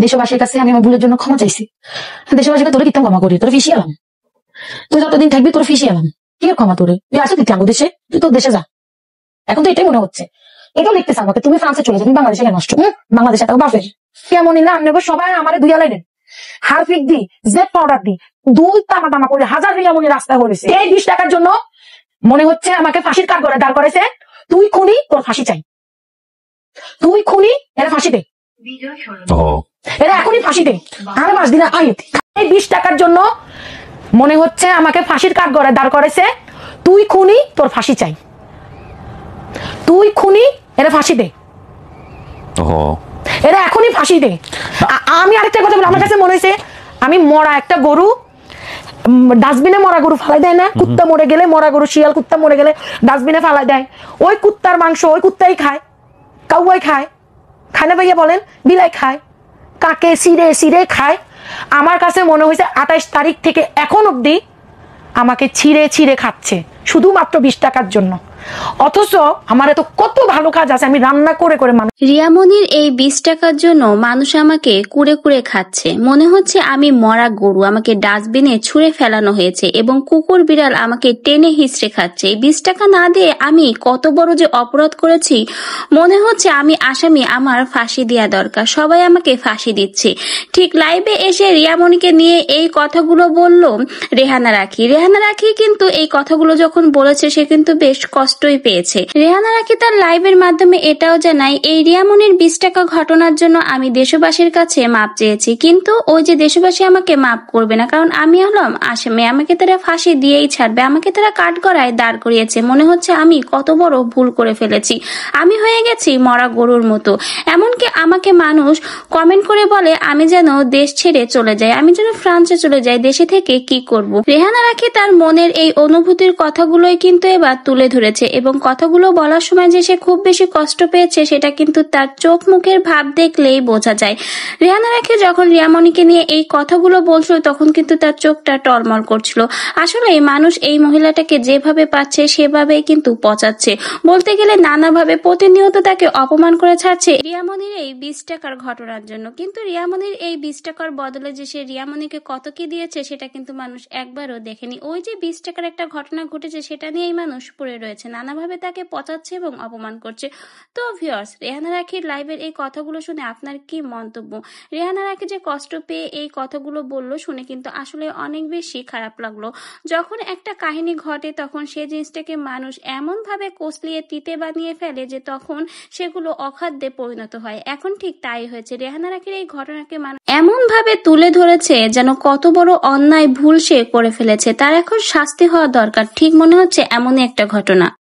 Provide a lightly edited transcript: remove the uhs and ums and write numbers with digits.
দেশবাসীর কাছে আমি আমার ভুলের জন্য ক্ষমা চাইছি। দেশবাসীকে তোরে কিতাম ক্ষমা করি, তোরে ফিসি এলাম। তুই যতদিন থাকবি তোরে ফিসি এলাম, কি আর ক্ষমা তোরে? তুই আসো দিতে আমাদের দেশে, তুই তোর দেশে যা। এখন তো এটাই মনে হচ্ছে, এটাও লিখতেছে আমাকে, তুমি ফ্রান্সে চলে যাও, তুমি বাংলাদেশে কেন আসছো? বাংলাদেশে তো বাফের কেমন না আপনাকে সবাই আমার দুইয়া লাইনেন হারফিক দি জেড পাউডার দি দুই টামা টামা করে হাজার রিয়ামনি রাস্তা করেছে এই 20 টাকার জন্য। মনে হচ্ছে আমাকে ফাঁসির কাঠ করে দাঁড় করেছে। তুই খুনি, তোর ফাঁসি চাই। তুই খুনি, এরা ফাঁসি দে, এরা এখনই ফাঁসি দে। আর 5 দিনে আইত এই 20 টাকার জন্য মনে হচ্ছে আমাকে ফাঁসির কাঠ করে দাঁড় করেছে। তুই খুনি, তোর ফাঁসি চাই। তুই খুনি, এরা ফাঁসি দে, এরা এখনই ফাঁসি দে। আমি আরেকটা কথা বলি, আমার কাছে মনে হয়েছে আমি মরা একটা গরু, ডাস্টবিনে মরা গরু ফালাই দেয় না, কুত্তা মরে গেলে, মরা গরু শিয়াল কুত্তা মরে গেলে ডাস্টবিনে ফালাই দেয়, ওই কুত্তার মাংস ওই কুত্তাই খায়, কাউয়াই খায়, খায় না ভাইয়া বলেন? বিলাই খায়, কাকে সিরে সিরে খায়। আমার কাছে মনে হয়েছে 28 তারিখ থেকে এখন অব্দি আমাকে ছিঁড়ে ছিঁড়ে খাচ্ছে শুধুমাত্র 20 টাকার জন্য। অথচ আমার এত কত ভালো কাজ আছে, আমি রান্না করে করে মানুষ। রিয়ামনির এই 20 টাকার জন্য মানুষ আমাকে কুড়ে কুড়ে খাচ্ছে। মনে হচ্ছে আমি মরা গরু, আমাকে ডাস্টবিনে ছুঁড়ে ফেলানো হয়েছে এবং কুকুর বিড়াল আমাকে টেনে হিঁচড়ে খাচ্ছে। এই 20 টাকা না দিয়ে আমি কত বড় যে অপরাধ করেছি। মনে হচ্ছে আমি আসামি, আমার ফাঁসি দেওয়া দরকার। সবাই আমাকে ফাঁসি দিচ্ছে। ঠিক লাইভে এসে রিয়ামনিকে নিয়ে এই কথাগুলো বলল রেহানা রাখি। রেহানা রাখি কিন্তু এই কথাগুলো যখন বলেছে সে কিন্তু বেশ কষ্টই পেয়েছে। রেহানা রাখি তার লাইভের মাধ্যমে এটাও জানায়, এই রিয়ামনির 20 টাকা ঘটনার জন্য আমি দেশবাসীর কাছে মাপ চেয়েছি, কিন্তু ওই যে দেশবাসী আমাকে মাপ করবে না, কারণ আমি হলাম আসামি। আমাকে তারা ফাঁসি দিয়েই ছাড়বে, আমাকে তারা কাঠগড়ায় দাঁড় করিয়েছে। মনে হচ্ছে আমি কত বড় ভুল করে ফেলেছি। আমি হয়ে গেছি মরা গরুর মতো। এমনকি আমাকে মানুষ কমেন্ট করে বলে আমি যেন দেশ ছেড়ে চলে যাই, আমি যেন ফ্রান্সে চলে যাই, দেশে থেকে কি করব। রেহানা রাখি তার মনের এই অনুভূতির কথাগুলোই কিন্তু এবার তুলে ধরেছে এবং কথাগুলো বলার সময় যে সে খুব বেশি কষ্ট পেয়েছে সেটা কিন্তু তার চোখ মুখের ভাব দেখলেই বোঝা যায়। রেহানা রাখি যখন রিয়ামনিকে নিয়ে এই কথাগুলো বলছিল তখন কিন্তু তার চোখটা টলমল করছিল। আসলে মানুষ এই মহিলাটাকে যেভাবে পাচ্ছে সেভাবেই কিন্তু পচাচ্ছে, বলতে গেলে নানাভাবে প্রতিনিয়ত তাকে অপমান করে ছাড়ছে রিয়ামনির এই 20 টাকার ঘটনার জন্য। কিন্তু রিয়ামনির এই 20 টাকার বদলে যে সে রিয়ামনিকে কত কি দিয়েছে সেটা কিন্তু মানুষ একবারও দেখেনি। ওই যে 20 টাকার একটা ঘটনা ঘটেছে সেটা নিয়েই মানুষ পড়ে রয়েছে, নানাভাবে তাকে পচাচ্ছে এবং অপমান করছে। তো ভিউয়ার্স, রেহানা রাখির লাইভের এই কথাগুলো শুনে আপনার কি মন্তব্য? রেহানা রাখি যে কষ্ট পেয়ে এই কথাগুলো বলল শুনে কিন্তু আসলে অনেক বেশি খারাপ লাগলো। যখন একটা কাহিনী ঘটে তখন সেই জিনিসটাকে মানুষ এমন ভাবে কসলিয়ে তিতে বানিয়ে ফেলে যে তখন সেগুলো অখাদ্যে পরিণত হয়। এখন ঠিক তাই হয়েছে। রেহানা রাখির এই ঘটনাকে মানুষ এমন ভাবে তুলে ধরেছে যেন কত বড় অন্যায় ভুল সে করে ফেলেছে, তার এখন শাস্তি হওয়া দরকার। ঠিক মনে হচ্ছে এমনই একটা ঘটনা।